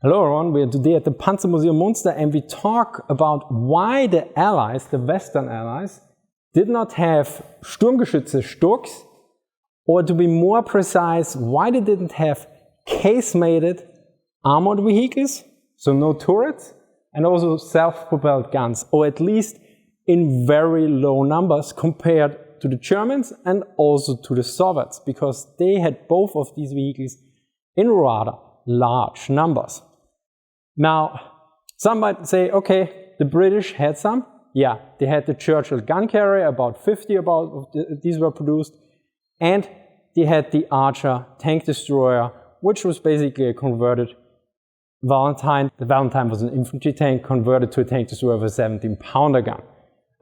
Hello everyone, we are today at the Panzermuseum Munster and we talk about why the Allies, the Western Allies, did not have Sturmgeschütze StuGs, or to be more precise, why they didn't have casemated armored vehicles, so no turrets, and also self-propelled guns, or at least in very low numbers compared to the Germans and also to the Soviets, because they had both of these vehicles in rather large numbers. Now, some might say, okay, the British had some. Yeah, they had the Churchill gun carrier, about 50 of these were produced, and they had the Archer tank destroyer, which was basically a converted Valentine. The Valentine was an infantry tank converted to a tank destroyer with a 17-pounder gun.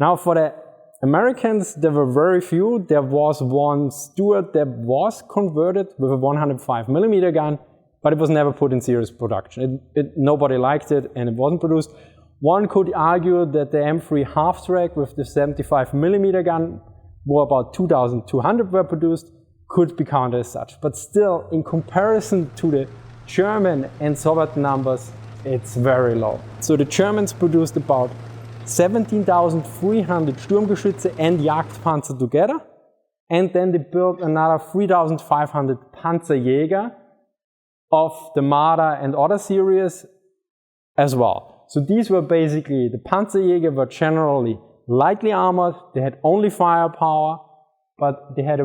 Now, for the Americans, there were very few. There was one Stuart that was converted with a 105mm gun, but it was never put in serious production. Nobody liked it and it wasn't produced. One could argue that the M3 half-track with the 75mm gun, where about 2,200 were produced, could be counted as such. But still, in comparison to the German and Soviet numbers, it's very low. So the Germans produced about 17,300 Sturmgeschütze and Jagdpanzer together, and then they built another 3,500 Panzerjaeger of the Marder and other series as well. So these were basically, the Panzerjaeger were generally lightly armored, they had only firepower, but they had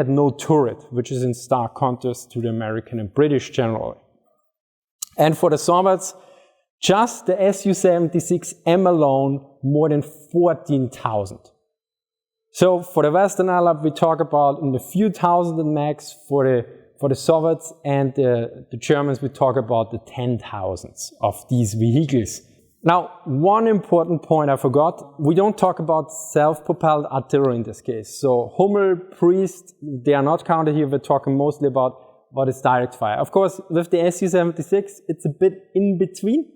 no turret, which is in stark contrast to the American and British generally. And for the Soviets, just the Su-76M alone, more than 14,000. So for the Western Allied, we talk about in the few thousand max. For the Soviets and the Germans, we talk about the 10,000s of these vehicles. Now, one important point I forgot, we don't talk about self-propelled artillery in this case. So Hummel, Priest, they are not counted here. We're talking mostly about what is direct fire. Of course, with the Su-76, it's a bit in between,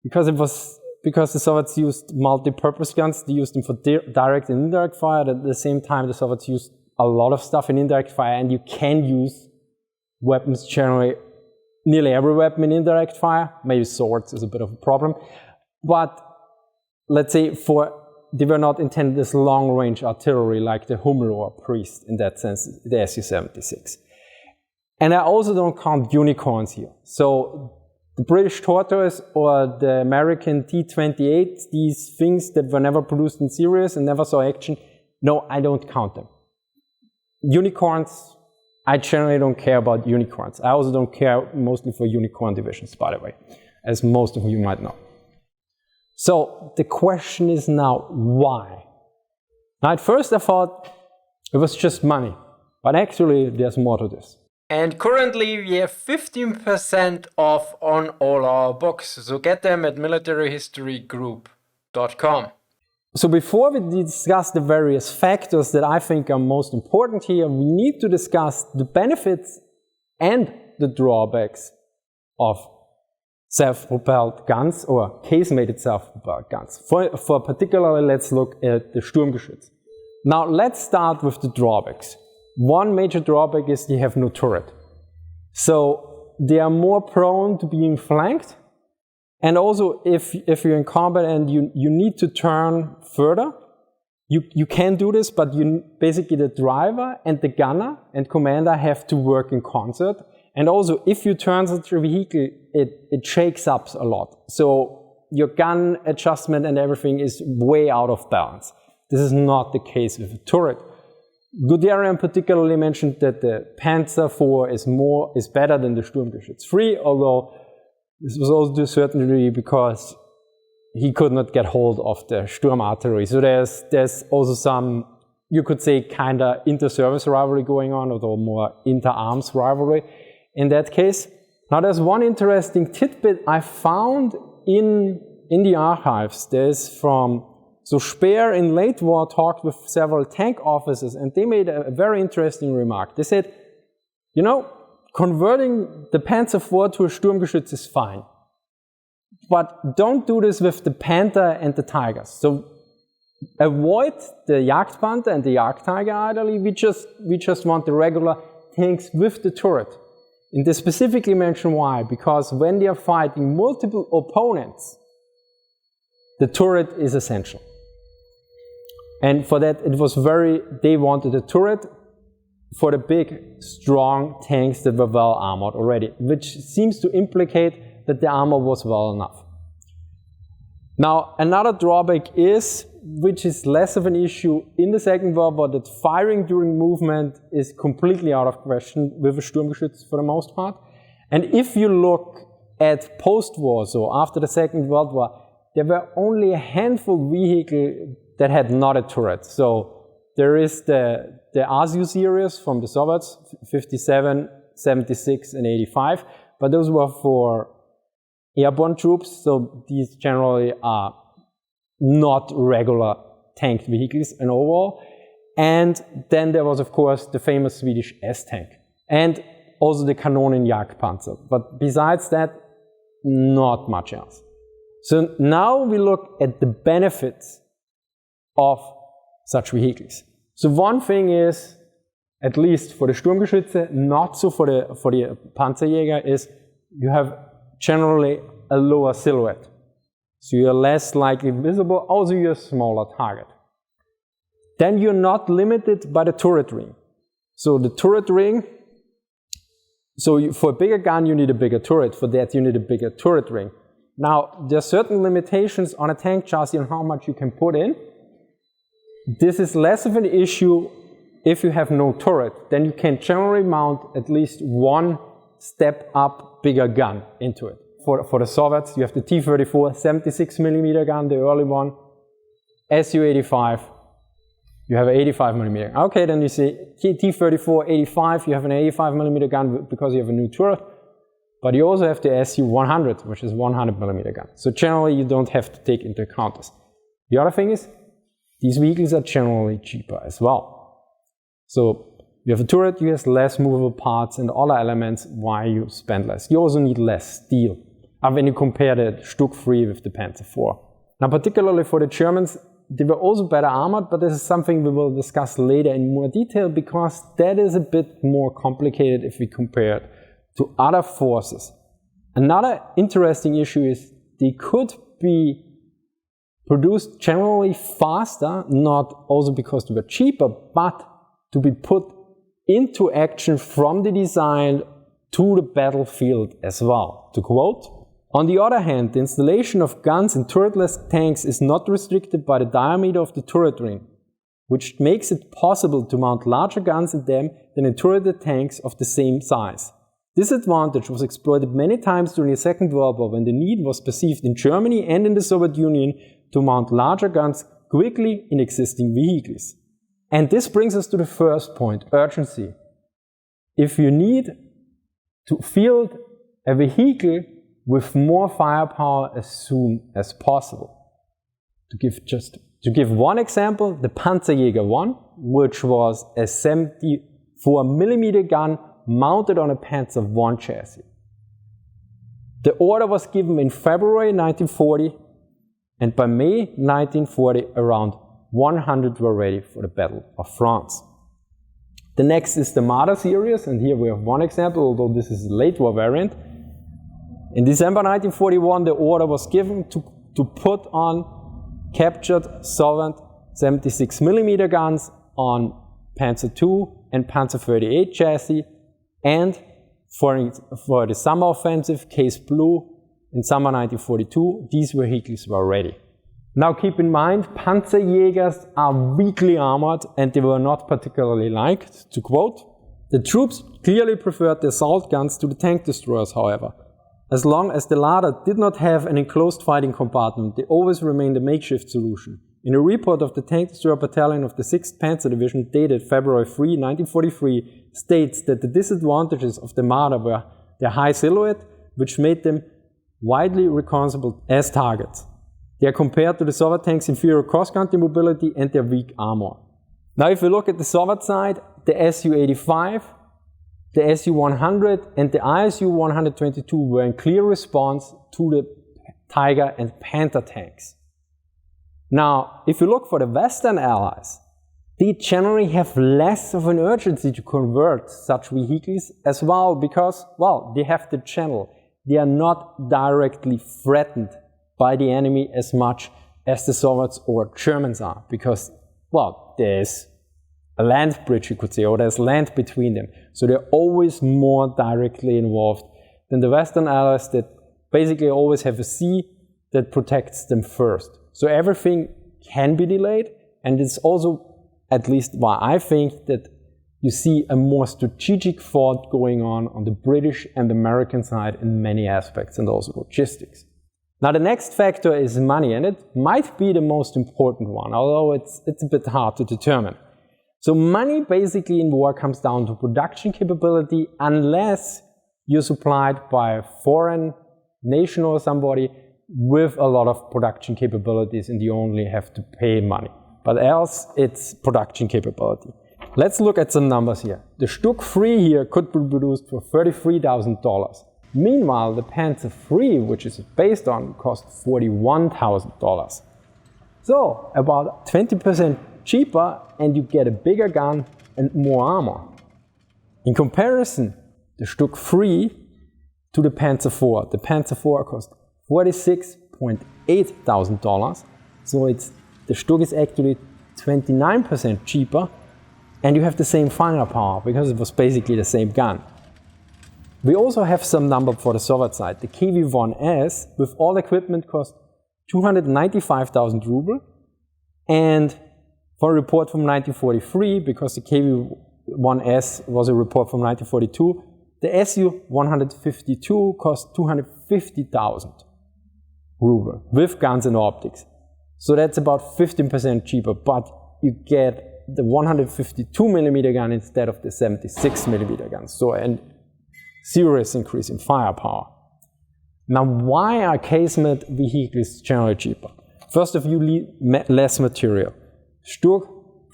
because the Soviets used multi-purpose guns. They used them for direct and indirect fire. At the same time, the Soviets used a lot of stuff in indirect fire, and you can use weapons generally, nearly every weapon in indirect fire. Maybe swords is a bit of a problem, but let's say they were not intended as long-range artillery like the Hummel or Priest in that sense, the Su-76. And I also don't count unicorns here. So the British Tortoise or the American T-28, these things that were never produced in series and never saw action, no, I don't count them. Unicorns, I generally don't care about unicorns. I also don't care mostly for unicorn divisions, by the way, as most of you might know. So the question is now, why? Now at first I thought it was just money, but actually there's more to this. And currently we have 15% off on all our books, so get them at militaryhistorygroup.com. So before we discuss the various factors that I think are most important here, we need to discuss the benefits and the drawbacks of self-propelled guns or casemated self-propelled guns. For particularly, let's look at the Sturmgeschütze. Now let's start with the drawbacks. One major drawback is they have no turret. So they are more prone to being flanked. And also, if you're in combat and you need to turn further, you can do this, but basically the driver and the gunner and commander have to work in concert. And also, if you turn such a vehicle, it shakes up a lot. So your gun adjustment and everything is way out of balance. This is not the case with a turret. Guderian particularly mentioned that the Panzer IV is better than the Sturmgeschütze III, although this was also to a certain degree because he could not get hold of the Sturm artillery. So there's also some, you could say, kind of inter-service rivalry going on, although more inter-arms rivalry in that case. Now there's one interesting tidbit I found in the archives. There's so Speer in late war talked with several tank officers and they made a very interesting remark. They said, you know, converting the Panzer IV to a Sturmgeschütze is fine, but don't do this with the Panther and the Tigers. So avoid the Jagdpanther and the Jagdtiger ideally. We just want the regular tanks with the turret. And they specifically mention why, because when they are fighting multiple opponents, the turret is essential. And for that, they wanted a turret for the big, strong tanks that were well armored already, which seems to implicate that the armor was well enough. Now, another drawback is, which is less of an issue in the Second World War, that firing during movement is completely out of question with a Sturmgeschütze for the most part. And if you look at post-war, so after the Second World War, there were only a handful of vehicles that had not a turret. So there is the ASU series from the Soviets, 57, 76, and 85, but those were for airborne troops, so these generally are not regular tanked vehicles in overall. And then there was, of course, the famous Swedish S-tank, and also the Kanonenjagdpanzer. But besides that, not much else. So now we look at the benefits of such vehicles. So one thing is, at least for the Sturmgeschütze, not so for the Panzerjaeger, is you have generally a lower silhouette. So you're less likely visible, also you're a smaller target. Then you're not limited by the turret ring. So the turret ring, for a bigger gun you need a bigger turret, for that you need a bigger turret ring. Now there are certain limitations on a tank chassis on how much you can put in. This is less of an issue if you have no turret. Then you can generally mount at least one step up bigger gun into it. For the Soviets, you have the T-34 76mm gun, the early one, Su-85, you have an 85mm. Okay, then you see T-34 85, you have an 85mm gun because you have a new turret, but you also have the Su-100, which is 100mm gun. So generally you don't have to take into account this. The other thing is, these vehicles are generally cheaper as well. So you have a turret, you have less movable parts and other elements, why you spend less. You also need less steel. And when you compare the StuG III with the Panzer IV. Now particularly for the Germans, they were also better armored, but this is something we will discuss later in more detail, because that is a bit more complicated if we compare it to other forces. Another interesting issue is they could be produced generally faster, not also because they were cheaper, but to be put into action from the design to the battlefield as well. To quote, "On the other hand, the installation of guns in turretless tanks is not restricted by the diameter of the turret ring, which makes it possible to mount larger guns in them than in turreted tanks of the same size. This advantage was exploited many times during the Second World War, when the need was perceived in Germany and in the Soviet Union to mount larger guns quickly in existing vehicles." And this brings us to the first point, urgency. If you need to field a vehicle with more firepower as soon as possible. To give one example, the Panzerjaeger I, which was a 74mm gun mounted on a Panzer I chassis. The order was given in February 1940, and by May 1940 around 100 were ready for the Battle of France. The next is the Marder series, and here we have one example, although this is a late war variant. In December 1941, the order was given to put on captured Soviet 76mm guns on Panzer II and Panzer-Sfl.Ic chassis, and for the summer offensive, Case Blue, in summer 1942, these vehicles were ready. Now keep in mind, Panzerjaegers are weakly armored and they were not particularly liked. To quote, "The troops clearly preferred the assault guns to the tank destroyers, however. As long as the latter did not have an enclosed fighting compartment, they always remained a makeshift solution. In a report of the Tank Destroyer Battalion of the 6th Panzer Division dated February 3, 1943, states that the disadvantages of the Marder were their high silhouette, which made them widely recognizable as targets. They are compared to the Soviet tanks' inferior cross-country mobility and their weak armor." Now if we look at the Soviet side, the Su-85, the Su-100 and the ISU-122 were in clear response to the Tiger and Panther tanks. Now, if you look for the Western Allies, they generally have less of an urgency to convert such vehicles as well because, well, they have the channel. They are not directly threatened by the enemy as much as the Soviets or Germans are because, well, there's a land bridge, you could say, or there's land between them. So they're always more directly involved than the Western Allies that basically always have a sea that protects them first. So everything can be delayed, and it's also, at least why I think, that you see a more strategic thought going on the British and American side in many aspects, and also logistics. Now the next factor is money, and it might be the most important one, although it's a bit hard to determine. So money basically in war comes down to production capability unless you're supplied by a foreign nation or somebody with a lot of production capabilities and you only have to pay money. But else it's production capability. Let's look at some numbers here. The StuG III here could be produced for $33,000. Meanwhile, the Panzer III, which is based on, cost $41,000. So about 20% cheaper, and you get a bigger gun and more armor. In comparison, the StuG III to the Panzer IV. The Panzer IV cost $46,800. So the StuG is actually 29% cheaper, and you have the same firepower because it was basically the same gun. We also have some number for the Soviet side. The KV-1S with all equipment cost 295,000 ruble, and for a report from 1943, because the KV-1S was a report from 1942, the Su-152 cost 250,000 ruble with guns and optics. So that's about 15% cheaper, but you get the 152mm gun instead of the 76mm gun. So a serious increase in firepower. Now, why are Casemate vehicles generally cheaper? First of all, less material. StuG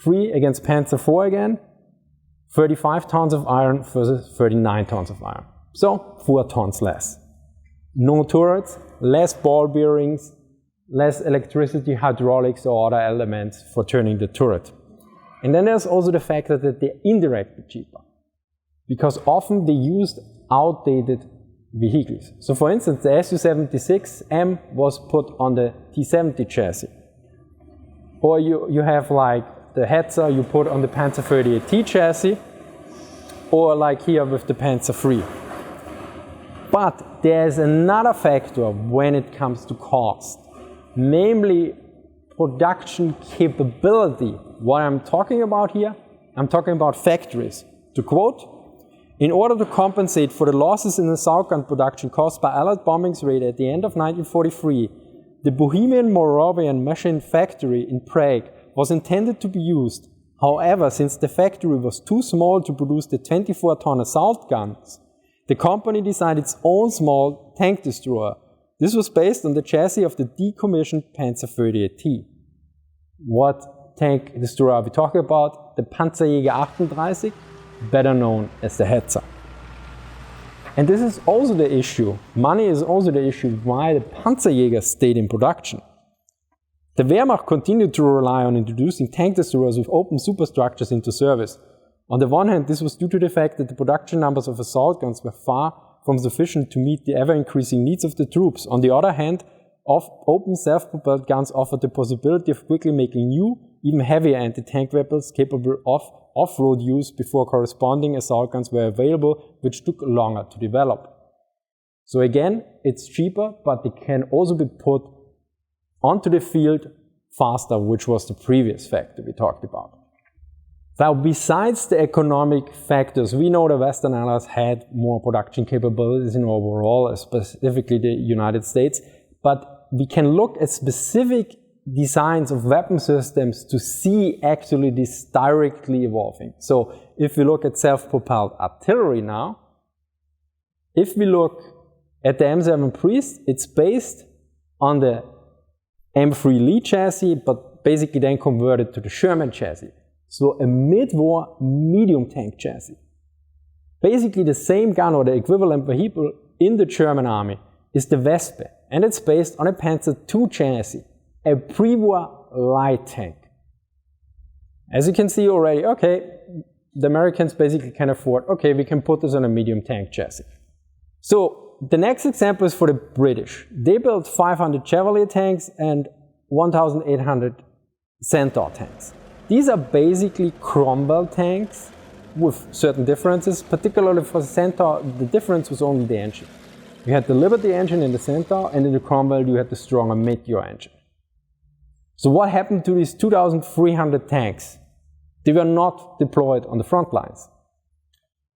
III against Panzer IV again, 35 tons of iron versus 39 tons of iron. So 4 tons less. No turrets, less ball bearings, less electricity, hydraulics or other elements for turning the turret. And then there's also the factor that they're indirectly cheaper, because often they used outdated vehicles. So for instance, the Su-76M was put on the T-70 chassis. Or you have like the Hetzer you put on the Panzer-Sfl.Ic chassis, or like here with the Panzer III. But there's another factor when it comes to cost, namely production capability. What I'm talking about here, I'm talking about factories. To quote, in order to compensate for the losses in the assault gun production caused by Allied bombings raid at the end of 1943, the Bohemian Moravian machine factory in Prague was intended to be used. However, since the factory was too small to produce the 24-ton assault guns, the company designed its own small tank destroyer. This was based on the chassis of the decommissioned Panzer-Sfl.Ic. What tank destroyer are we talking about? The Panzerjaeger 38, better known as the Hetzer. And this is also the issue. Money is also the issue why the Panzerjaeger stayed in production. The Wehrmacht continued to rely on introducing tank destroyers with open superstructures into service. On the one hand, this was due to the fact that the production numbers of assault guns were far from sufficient to meet the ever-increasing needs of the troops. On the other hand, open self-propelled guns offered the possibility of quickly making new, even heavier anti-tank weapons capable of off-road use before corresponding assault guns were available, which took longer to develop. So again, it's cheaper, but it can also be put onto the field faster, which was the previous factor we talked about. Now, besides the economic factors, we know the Western Allies had more production capabilities in overall, specifically the United States, but we can look at specific designs of weapon systems to see actually this directly evolving. So if we look at self-propelled artillery now, if we look at the M7 Priest, it's based on the M3 Lee chassis, but basically then converted to the Sherman chassis. So a mid-war medium tank chassis. Basically the same gun or the equivalent vehicle in the German army is the Wespe, and it's based on a Panzer II chassis, a pre-war light tank. As you can see already, okay, the Americans basically can afford, okay, we can put this on a medium tank chassis. So the next example is for the British. They built 500 Chevalier tanks and 1,800 Centaur tanks. These are basically Cromwell tanks with certain differences. Particularly for the Centaur, the difference was only the engine. You had the Liberty engine in the Centaur, and in the Cromwell you had the stronger Meteor engine. So what happened to these 2,300 tanks? They were not deployed on the front lines.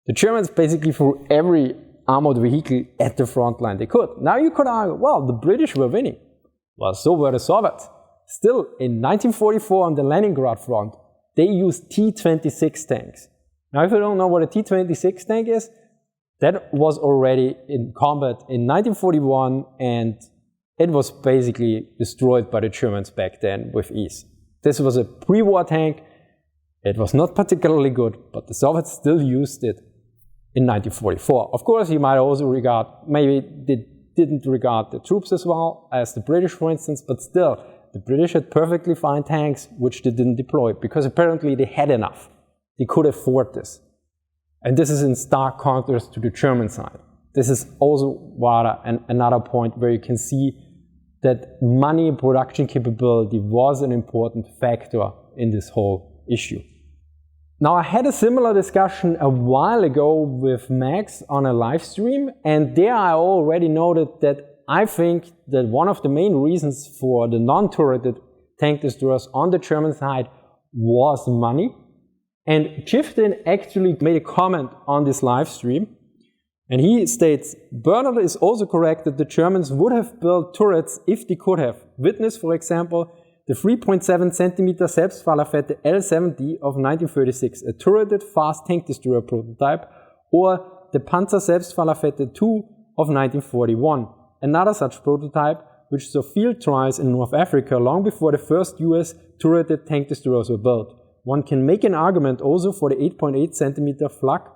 The Germans basically threw every armored vehicle at the front line they could. Now you could argue, well, the British were winning. Well, so were the Soviets. Still, in 1944 on the Leningrad front, they used T-26 tanks. Now, if you don't know what a T-26 tank is, that was already in combat in 1941, and it was basically destroyed by the Germans back then with ease. This was a pre-war tank. It was not particularly good, but the Soviets still used it in 1944. Of course, you might also regard, maybe they didn't regard the troops as well as the British, for instance, but still, the British had perfectly fine tanks which they didn't deploy because apparently they had enough. They could afford this. And this is in stark contrast to the German side. This is also rather another point where you can see that money and production capability was an important factor in this whole issue. Now, I had a similar discussion a while ago with Max on a live stream, and there I already noted that I think that one of the main reasons for the non-turreted tank destroyers on the German side was money. And Chifton actually made a comment on this live stream, and he states, Bernard is also correct that the Germans would have built turrets if they could have. Witness, for example, the 3.7 cm Pz.Sfl.Ic L70 of 1936, a turreted fast tank destroyer prototype, or the Panzer Pz.Sfl.Ic II of 1941, another such prototype which saw field trials in North Africa long before the first US turreted tank destroyers were built. One can make an argument also for the 8.8 cm Flak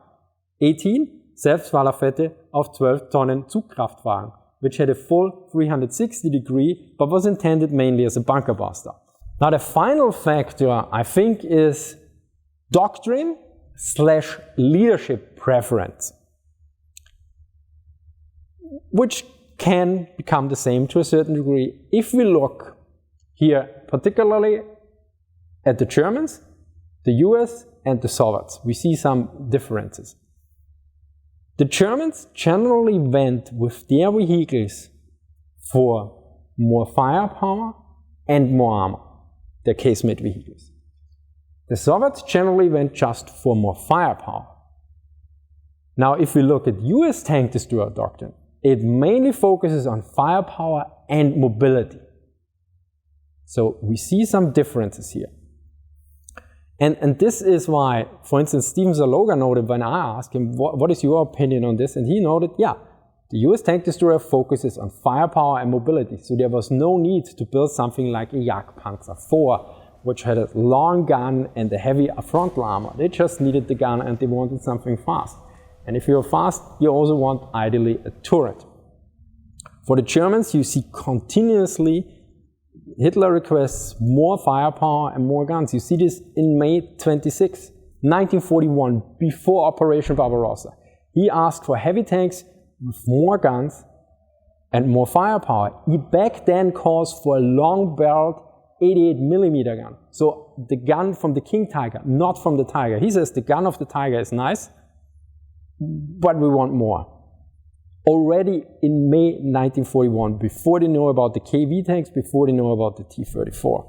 18 Pz.Sfl.Ic of 12-tonnen Zugkraftwagen, which had a full 360-degree but was intended mainly as a bunker buster. Now the final factor, I think, is doctrine/leadership preference, which can become the same to a certain degree if we look here particularly at the Germans, the US and the Soviets. We see some differences. The Germans generally went with their vehicles for more firepower and more armor, their Casemate vehicles. The Soviets generally went just for more firepower. Now, if we look at US tank destroyer doctrine, it mainly focuses on firepower and mobility. So we see some differences here. And this is why, for instance, Steven Zaloga noted when I asked him, what is your opinion on this? And he noted, yeah, the US tank destroyer focuses on firepower and mobility. So there was no need to build something like a Jagdpanzer IV, which had a long gun and a heavy frontal armor. They just needed the gun and they wanted something fast. And if you're fast, you also want, ideally, a turret. For the Germans, you see continuously Hitler requests more firepower and more guns. You see this in May 26, 1941, before Operation Barbarossa. He asked for heavy tanks with more guns and more firepower. He back then calls for a long-barreled 88mm gun. So the gun from the King Tiger, not from the Tiger. He says the gun of the Tiger is nice, but we want more. Already in May 1941, before they know about the KV tanks, before they know about the T-34.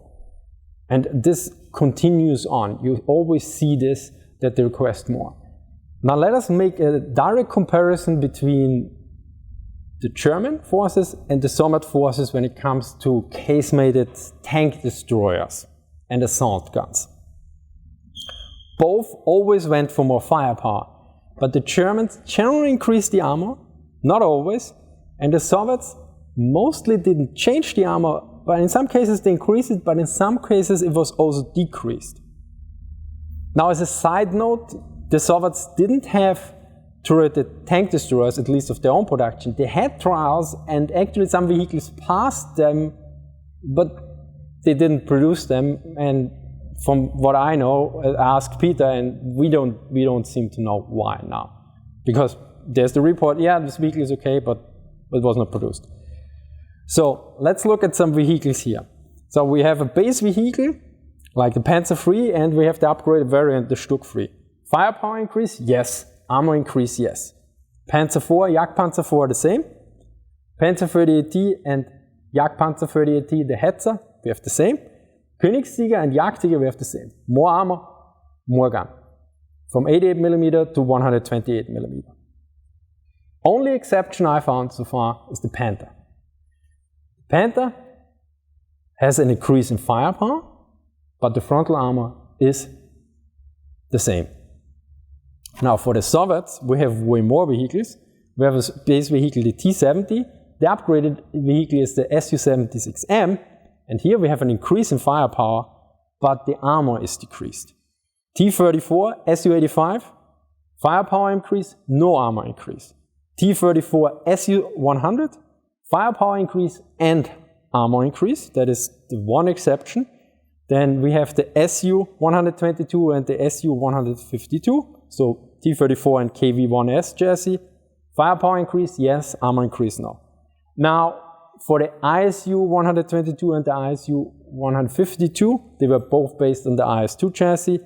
And this continues on. You always see this, that they request more. Now let us make a direct comparison between the German forces and the Soviet forces when it comes to casemated tank destroyers and assault guns. Both always went for more firepower, but the Germans generally increased the armor, not always, and the Soviets mostly didn't change the armor, but in some cases they increased it, but in some cases it was also decreased. Now, as a side note, the Soviets didn't have turreted tank destroyers, at least of their own production. They had trials, and actually some vehicles passed them, but they didn't produce them, and from what I know, I asked Peter, and we don't seem to know why now. Because there's the report, yeah, this vehicle is okay, but it was not produced. So let's look at some vehicles here. So we have a base vehicle, like the Panzer III, and we have the upgraded variant, the StuG III. Firepower increase, yes. Armor increase, yes. Panzer IV, Jagdpanzer IV, the same. Panzer 38T and Jagdpanzer 38T, the Hetzer, we have the same. Königssieger and Jagdtiger, we have the same. More armor, more gun. From 88mm to 128mm. Only exception I found so far is the Panther. Panther has an increase in firepower, but the frontal armor is the same. Now for the Soviets, we have way more vehicles. We have a base vehicle, the T-70. The upgraded vehicle is the Su-76M, and here we have an increase in firepower, but the armor is decreased. T-34, Su-85, firepower increase, no armor increase. T-34, Su-100, firepower increase and armor increase. That is the one exception. Then we have the Su-122 and the Su-152. So T-34 and KV-1S chassis. Firepower increase, yes. Armor increase, no. Now, for the ISU-122 and the ISU-152, they were both based on the IS-2 chassis.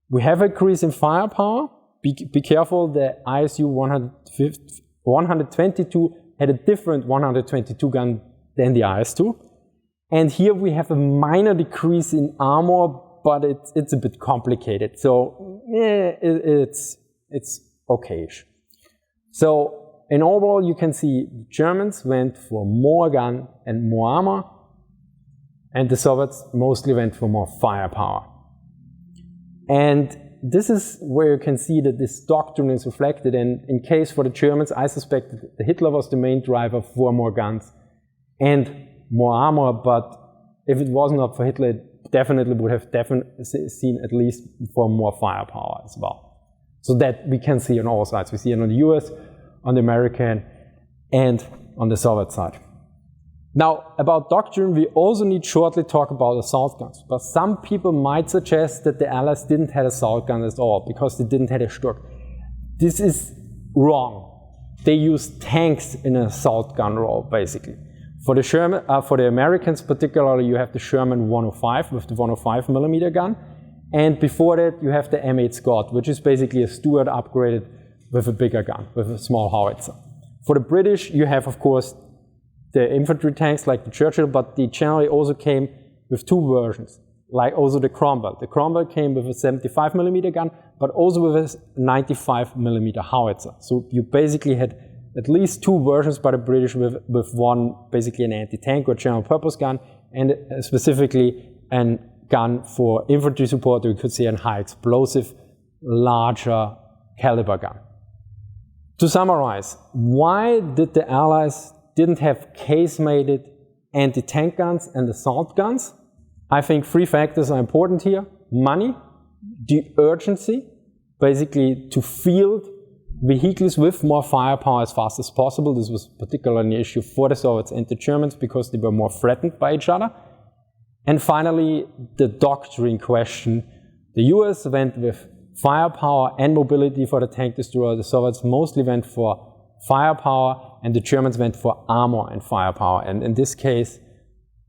We have an increase in firepower. Be careful, the ISU-122 had a different 122 gun than the IS-2. And here we have a minor decrease in armor, but it's a bit complicated. So it's okay-ish. So in overall, you can see the Germans went for more gun and more armor, and the Soviets mostly went for more firepower. And this is where you can see that this doctrine is reflected. And in case for the Germans, I suspect that Hitler was the main driver for more guns and more armor, but if it was not for Hitler, it definitely would have seen at least for more firepower as well. So that we can see on all sides. We see it on the US, on the American, and on the Soviet side. Now, about doctrine, we also need shortly talk about assault guns. But some people might suggest that the Allies didn't have assault guns at all because they didn't have a StuG. This is wrong. They used tanks in an assault gun role, basically. For the Americans particularly, you have the Sherman 105 with the 105mm gun. And before that, you have the M8 Scott, which is basically a Stuart upgraded with a bigger gun, with a small howitzer. For the British, you have, of course, the infantry tanks like the Churchill, but they generally also came with two versions, like also the Cromwell. The Cromwell came with a 75mm gun, but also with a 95mm howitzer. So you basically had at least two versions by the British with one, basically an anti-tank or general purpose gun, and specifically a gun for infantry support, or you could say a high explosive, larger caliber gun. To summarize, why did the Allies didn't have casemated anti-tank guns and assault guns? I think three factors are important here. Money, the urgency, basically to field vehicles with more firepower as fast as possible. This was particularly an issue for the Soviets and the Germans because they were more threatened by each other. And finally, the doctrine question. The US went with firepower and mobility for the tank destroyer. The Soviets mostly went for firepower, and the Germans went for armor and firepower. And in this case,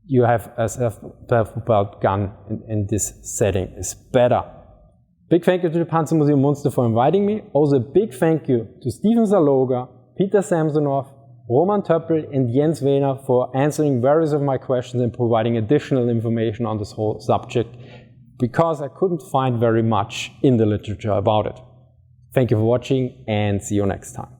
you have a self-propelled gun in this setting is better. Big thank you to the Panzermuseum Munster for inviting me. Also a big thank you to Steven Zaloga, Peter Samsonov, Roman Töppel and Jens Wehner for answering various of my questions and providing additional information on this whole subject, because I couldn't find very much in the literature about it. Thank you for watching and see you next time.